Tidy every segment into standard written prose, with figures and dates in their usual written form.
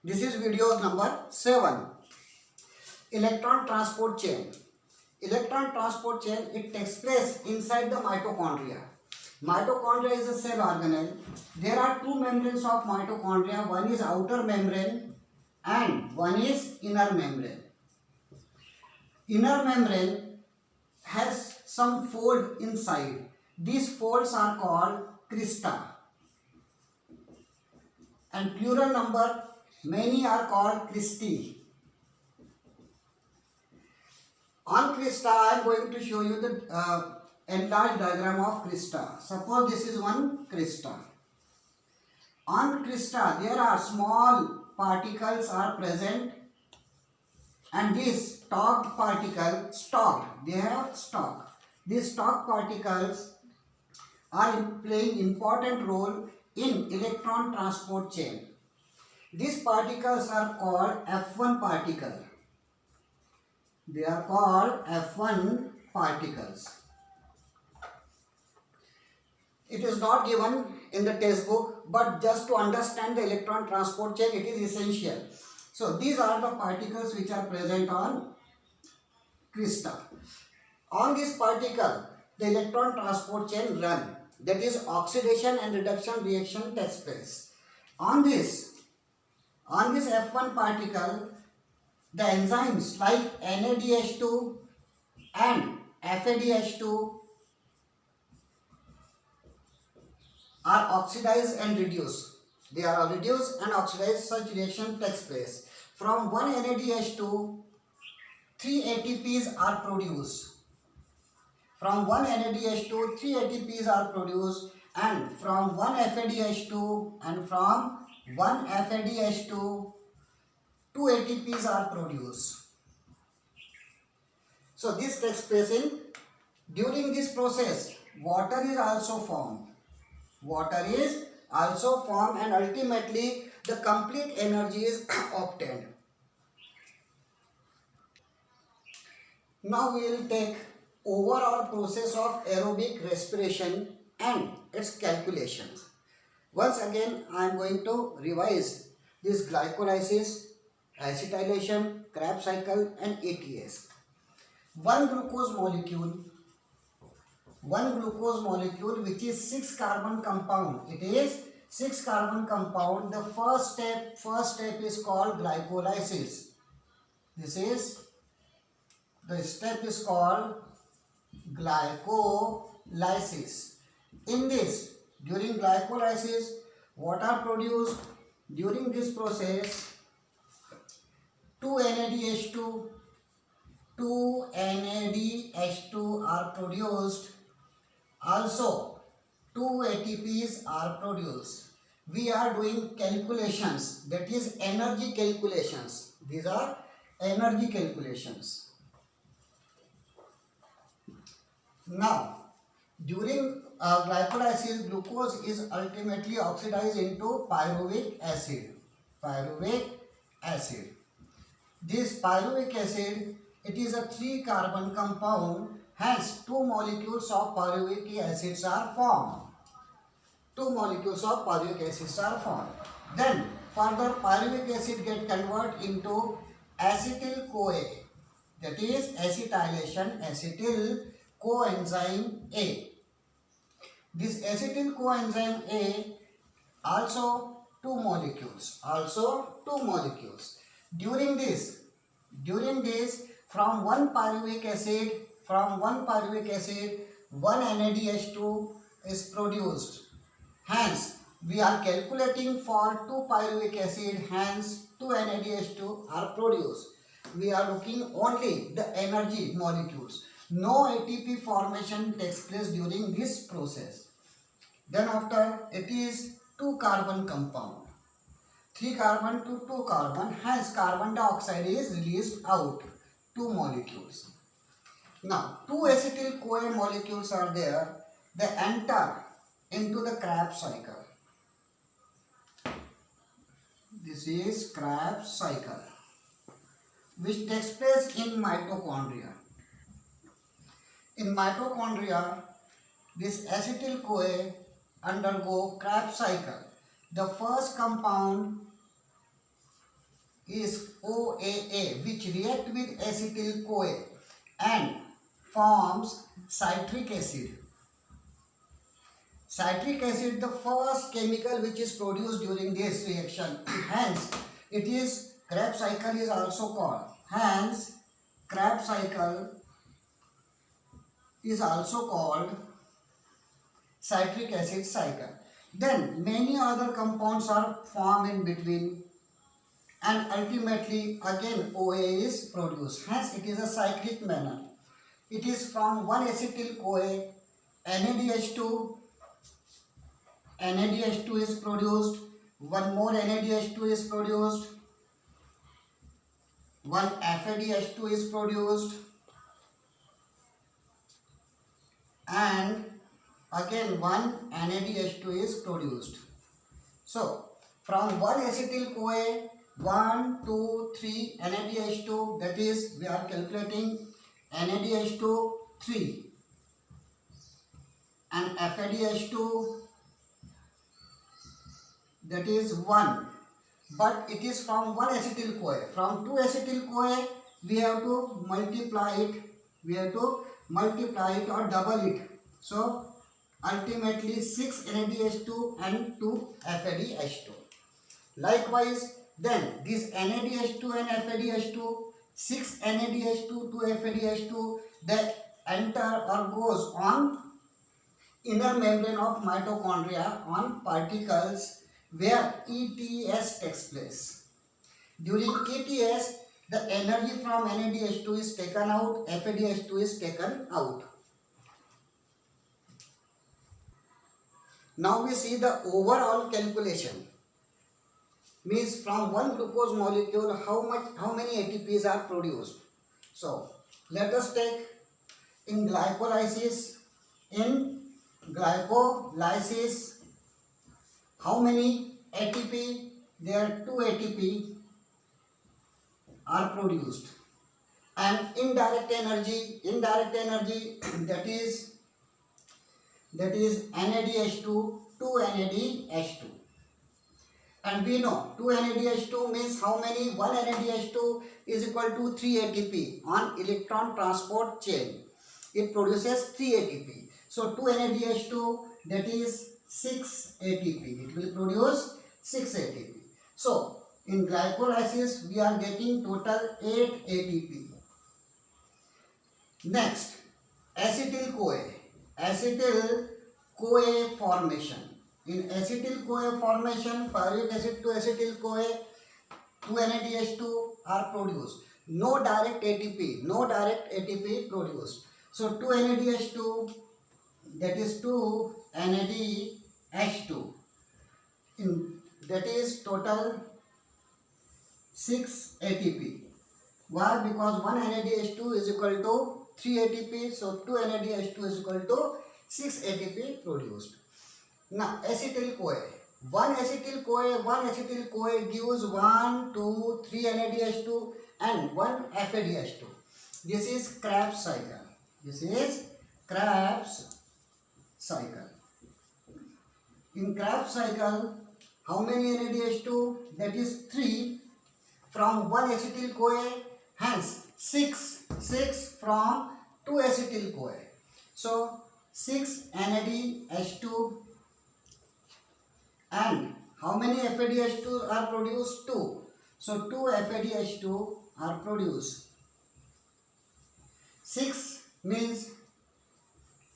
This is video number 7. Electron transport chain. Electron transport chain, it takes place inside the mitochondria. Mitochondria is a cell organelle. There are two membranes of mitochondria. One is outer membrane and one is inner membrane. Inner membrane has some fold inside. These folds are called crista. And plural number, many are called cristae. On crista, I am going to show you the enlarged diagram of crista. Suppose this is one crista. On crista, there are small particles are present, and these stalked particle, they have stalk. These stalk particles are playing important role in electron transport chain. These particles are called F1 particle. They are called F1 particles. It is not given in the textbook, but just to understand the electron transport chain, it is essential. So these are the particles which are present on crista. On this particle, the electron transport chain run. That is, oxidation and reduction reaction takes place. On this F1 particle, the enzymes like NADH2 and FADH2 are oxidized and reduced. They are reduced and oxidized. Such reaction takes place. From one NADH2, 3 ATPs are produced. From one NADH2, 3 ATPs are produced, and from one FADH2 and from one FADH2, 2 ATPs are produced. So this takes place during this process, water is also formed. Water is also formed, and ultimately the complete energy is obtained. Now we will take overall process of aerobic respiration and its calculations. Once again, I am going to revise this glycolysis, acetylation, Krebs cycle and ATS. One glucose molecule which is 6 carbon compound. It is 6 carbon compound. The first step is called glycolysis. The step is called glycolysis. In this, during glycolysis, what are produced? During this process, 2 NADH2 are produced. Also, 2 ATPs are produced. We are doing calculations, that is energy calculations. These are energy calculations. Now, during glycolysis, glucose is ultimately oxidized into pyruvic acid. This pyruvic acid, it is a 3 carbon compound. Hence, 2 molecules of pyruvic acids are formed. Then, further pyruvic acid get converted into acetyl-CoA. That is acetylation, acetyl coenzyme A. This acetyl coenzyme A also 2 molecules. During this, from one pyruvic acid, 1 NADH2 is produced. Hence, we are calculating for 2 pyruvic acid. Hence, 2 NADH2 are produced. We are looking only the energy molecules. No ATP formation takes place during this process. Then after, it is 2 carbon compound. 3 carbon to 2 carbon. Hence, carbon dioxide is released out. 2 molecules. Now, 2 acetyl-CoA molecules are there. They enter into the Krebs cycle. This is Krebs cycle, which takes place in mitochondria. In mitochondria, this acetyl-CoA undergo Krebs cycle. The first compound is OAA, which react with acetyl-CoA and forms citric acid. Citric acid, the first chemical which is produced during this reaction. Hence, it is Krebs cycle is also called. Hence, Krebs cycle is also called citric acid cycle. Then many other compounds are formed in between, and ultimately again OA is produced. Hence, it is a cyclic manner. It is from one acetyl-CoA, NADH2. NADH2 is produced, one more NADH2 is produced, one FADH2 is produced, and again one NADH2 is produced. So from one acetyl-CoA, 1, 2, 3 NADH2, that is we are calculating NADH2 3 and FADH2, that is 1, but it is from one acetyl-CoA. From two acetyl-CoA we have to multiply it, or double it. So ultimately 6 NADH2 and 2 FADH2. Likewise, then this NADH2 and FADH2, 6 NADH2 to FADH2, they enter or goes on inner membrane of mitochondria on particles where ETS takes place. During ETS, the energy from NADH2 is taken out, FADH2 is taken out. Now we see the overall calculation. Means from one glucose molecule how many ATPs are produced. So let us take in glycolysis. In glycolysis, how many ATP? There are 2 ATP are produced. And indirect energy that is NADH2 to NADH2. And we know 2 NADH2 means how many? 1 NADH2 is equal to 3 ATP on electron transport chain. It produces 3 ATP. So 2 NADH2, that is 6 ATP. It will produce 6 ATP. So in glycolysis we are getting total 8 ATP. Next, acetyl-CoA. Acetyl-CoA formation. In acetyl-CoA formation, pyruvic acid to acetyl-CoA, 2 NADH2 are produced. No direct ATP produced. So 2 NADH2, that is 2 NADH2. That is total 6 ATP. Why? Because 1 NADH2 is equal to 3 ATP. So 2 NADH2 is equal to 6 ATP produced. Now acetyl-CoA. One acetyl-CoA gives 1, 2, 3 NADH2 and 1 FADH2. This is Krebs cycle. In Krebs cycle, how many NADH2? That is 3 from 1 acetyl-CoA. Hence 6 from 2 acetyl-CoA. So 6 NADH2. And how many FADH2 are produced? 2. So 2 FADH2 are produced. 6 means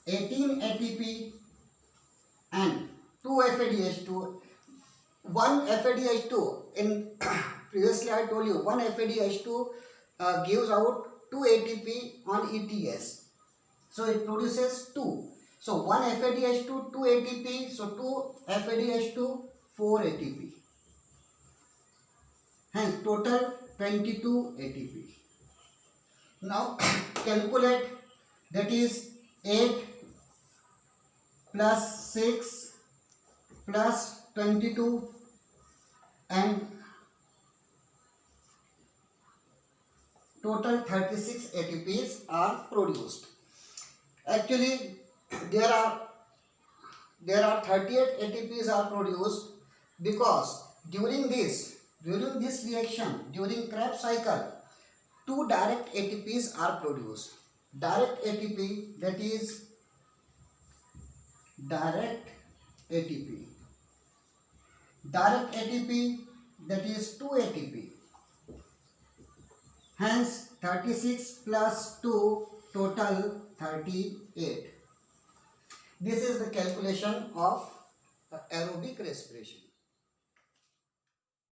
18 ATP and 2 FADH2. 1 FADH2, in previously I told you 1 FADH2 gives out 2 ATP on ETS. So it produces 2. So 1 FADH2, 2 ATP, so 2 FADH2, 4 ATP. Hence total 22 ATP. Now calculate, that is 8 plus 6 plus 22 and total 36 ATPs are produced. Actually there are 38 ATPs are produced because during this During this reaction, during Krebs cycle, two direct ATPs are produced. Direct ATP, that is direct ATP. Direct ATP, that is 2 ATP. Hence 36 plus 2 total 38. This is the calculation of aerobic respiration.